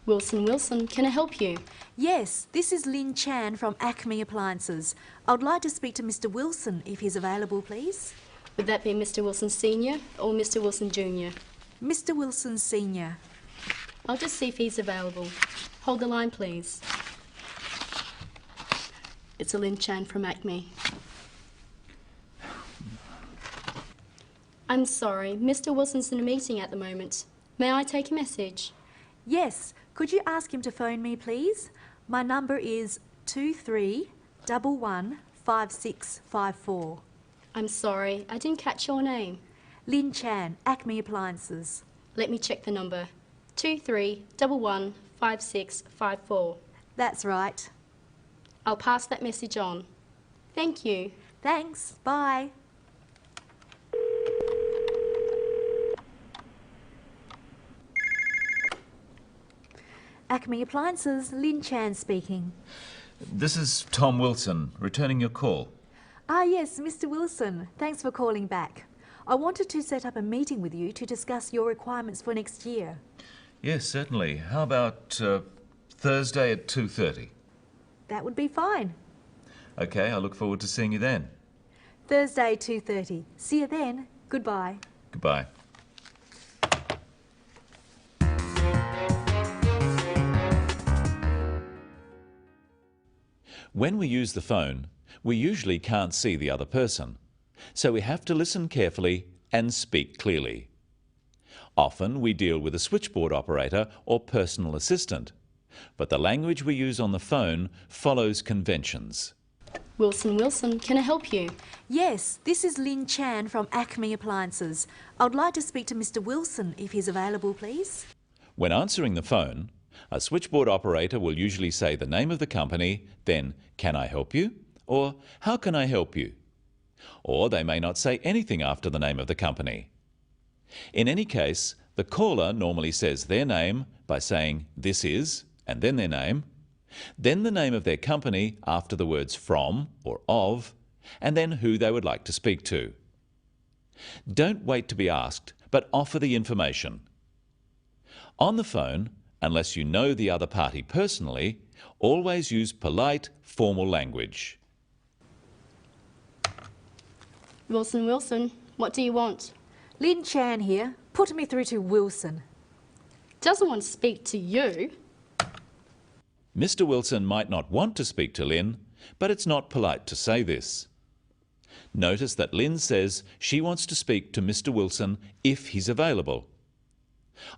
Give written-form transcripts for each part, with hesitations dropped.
Wilson, can I help you? Yes, this is Lynn Chan from Acme Appliances. I would like to speak to Mr. Wilson if he's available, please. Would that be Mr. Wilson Sr. or Mr. Wilson Jr.? Mr. Wilson Sr. I'll just see if he's available. Hold the line, please. It's Lynn Chan from Acme. I'm sorry, Mr. Wilson's in a meeting at the moment. May I take a message? Yes, could you ask him to phone me, please? My number is 23115654. I'm sorry, I didn't catch your name. Lynn Chan, Acme Appliances. Let me check the number. 23115654. That's right. I'll pass that message on. Thank you. Thanks. Bye. Acme Appliances, Lynn Chan speaking. This is Tom Wilson, returning your call. Ah yes, Mr. Wilson. Thanks for calling back. I wanted to set up a meeting with you to discuss your requirements for next year. Yes, certainly. How about Thursday at 2:30? That would be fine. Okay, I look forward to seeing you then. Thursday, 2:30. See you then. Goodbye. Goodbye. When we use the phone, we usually can't see the other person, so we have to listen carefully and speak clearly. Often we deal with a switchboard operator or personal assistant, but the language we use on the phone follows conventions. Wilson, can I help you? Yes, this is Lynn Chan from Acme Appliances. I would like to speak to Mr. Wilson if he's available, please. When answering the phone, a switchboard operator will usually say the name of the company, then, "Can I help you?" or "How can I help you?" Or they may not say anything after the name of the company. In any case, the caller normally says their name by saying "This is," and then their name, then the name of their company after the words "from" or "of," and then who they would like to speak to. Don't wait to be asked, but offer the information. On the phone, unless you know the other party personally, always use polite, formal language. Wilson, what do you want? Lynn Chan here. Put me through to Wilson. Doesn't want to speak to you. Mr. Wilson might not want to speak to Lynn, but it's not polite to say this. Notice that Lynn says she wants to speak to Mr. Wilson if he's available.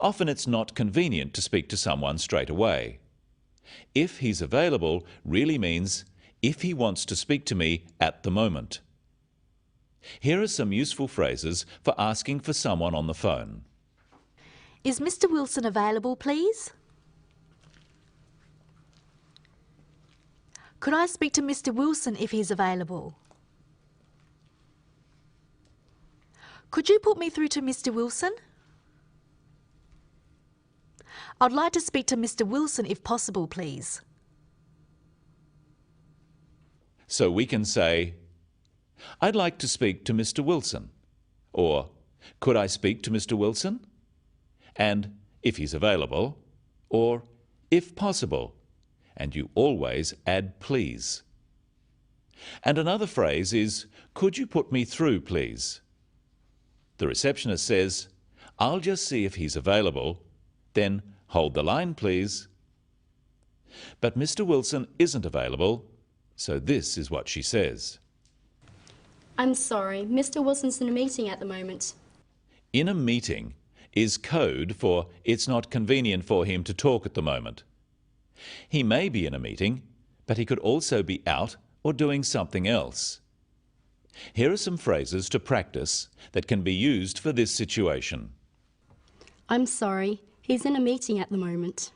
Often it's not convenient to speak to someone straight away. If he's available really means if he wants to speak to me at the moment. Here are some useful phrases for asking for someone on the phone. Is Mr. Wilson available, please? Could I speak to Mr. Wilson if he's available? Could you put me through to Mr. Wilson? I'd like to speak to Mr. Wilson if possible, please. So we can say, "I'd like to speak to Mr. Wilson," or "Could I speak to Mr. Wilson?" and "if he's available," or "if possible," and you always add "please." And another phrase is, "Could you put me through, please?" The receptionist says, "I'll just see if he's available," then "Hold the line, please." But Mr. Wilson isn't available, so this is what she says. I'm sorry, Mr. Wilson's in a meeting at the moment. "In a meeting" is code for it's not convenient for him to talk at the moment. He may be in a meeting, but he could also be out or doing something else. Here are some phrases to practice that can be used for this situation. I'm sorry, he's in a meeting at the moment.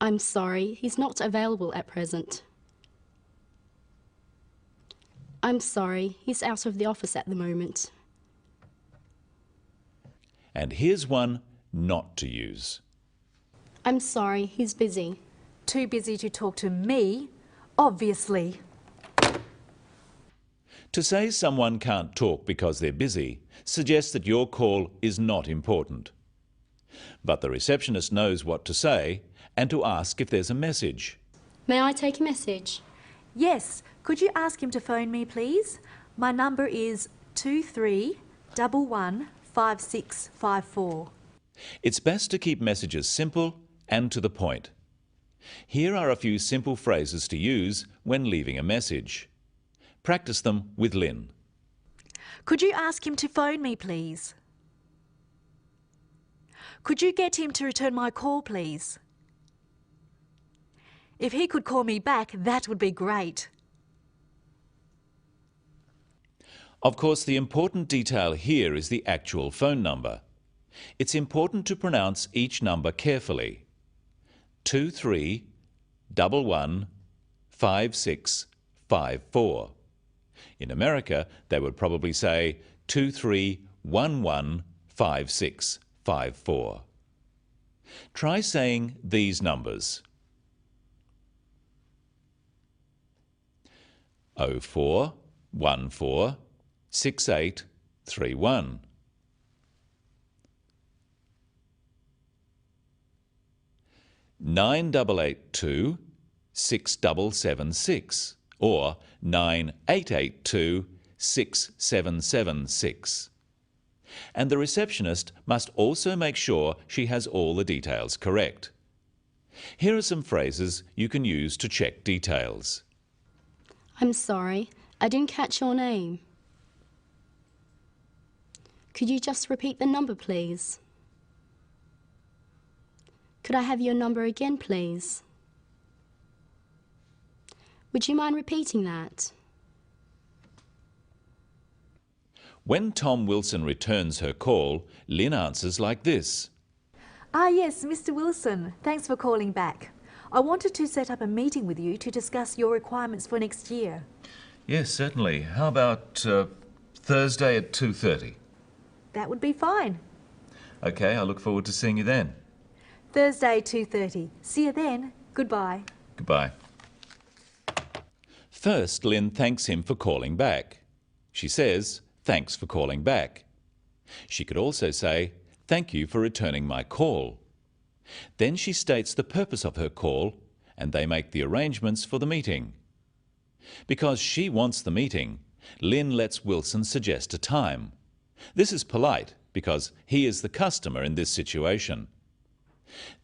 I'm sorry, he's not available at present. I'm sorry, he's out of the office at the moment. And here's one not to use. I'm sorry, he's busy. Too busy to talk to me? Obviously. To say someone can't talk because they're busy suggests that your call is not important. But the receptionist knows what to say and to ask if there's a message. May I take a message? Yes, could you ask him to phone me, please? My number is 23115654. It's best to keep messages simple and to the point. Here are a few simple phrases to use when leaving a message. Practice them with Lynn. Could you ask him to phone me, please? Could you get him to return my call, please? If he could call me back, that would be great. Of course, the important detail here is the actual phone number. It's important to pronounce each number carefully. 23115654. In America, they would probably say 23115654. Try saying these numbers. 04146831. 98826776 or 98826776. And the receptionist must also make sure she has all the details correct. Here are some phrases you can use to check details. I'm sorry, I didn't catch your name. Could you just repeat the number, please? Could I have your number again, please? Would you mind repeating that? When Tom Wilson returns her call, Lynn answers like this. Ah yes, Mr. Wilson, thanks for calling back. I wanted to set up a meeting with you to discuss your requirements for next year. Yes, certainly. How about Thursday at 2:30? That would be fine. Okay, I look forward to seeing you then. Thursday, 2:30. See you then. Goodbye. Goodbye. First, Lynn thanks him for calling back. She says, "Thanks for calling back." She could also say, "Thank you for returning my call." Then she states the purpose of her call and they make the arrangements for the meeting. Because she wants the meeting, Lynn lets Wilson suggest a time. This is polite because he is the customer in this situation.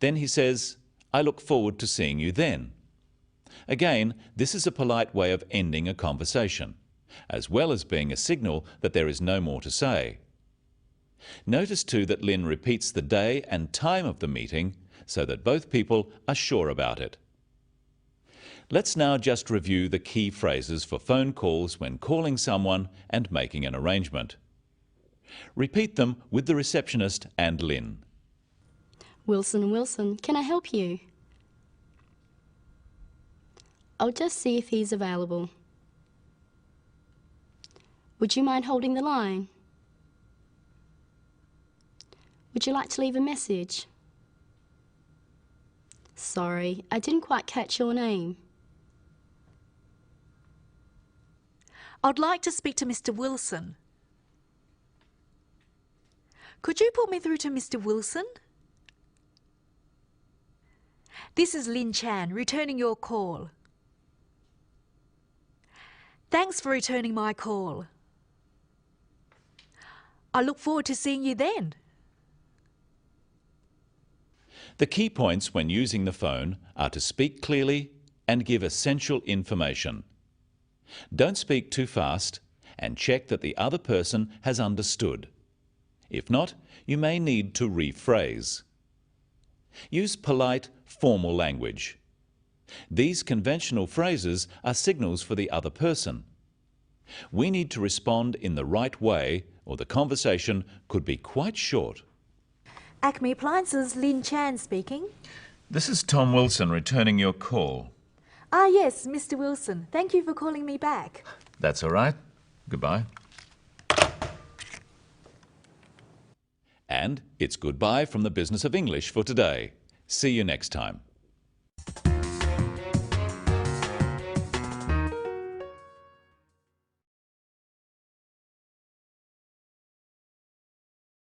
Then he says, "I look forward to seeing you then." Again, this is a polite way of ending a conversation, as well as being a signal that there is no more to say. Notice too that Lynn repeats the day and time of the meeting so that both people are sure about it. Let's now just review the key phrases for phone calls when calling someone and making an arrangement. Repeat them with the receptionist and Lynn. Wilson, Wilson, can I help you? I'll just see if he's available. Would you mind holding the line? Would you like to leave a message? Sorry, I didn't quite catch your name. I'd like to speak to Mr. Wilson. Could you put me through to Mr. Wilson? This is Lynn Chan, returning your call. Thanks for returning my call. I look forward to seeing you then. The key points when using the phone are to speak clearly and give essential information. Don't speak too fast and check that the other person has understood. If not, you may need to rephrase. Use polite, formal language. These conventional phrases are signals for the other person. We need to respond in the right way or the conversation could be quite short. Acme Appliances, Lynn Chan speaking. This is Tom Wilson returning your call. Ah yes, Mr. Wilson. Thank you for calling me back. That's all right. Goodbye. And it's goodbye from the Business of English for today. See you next time.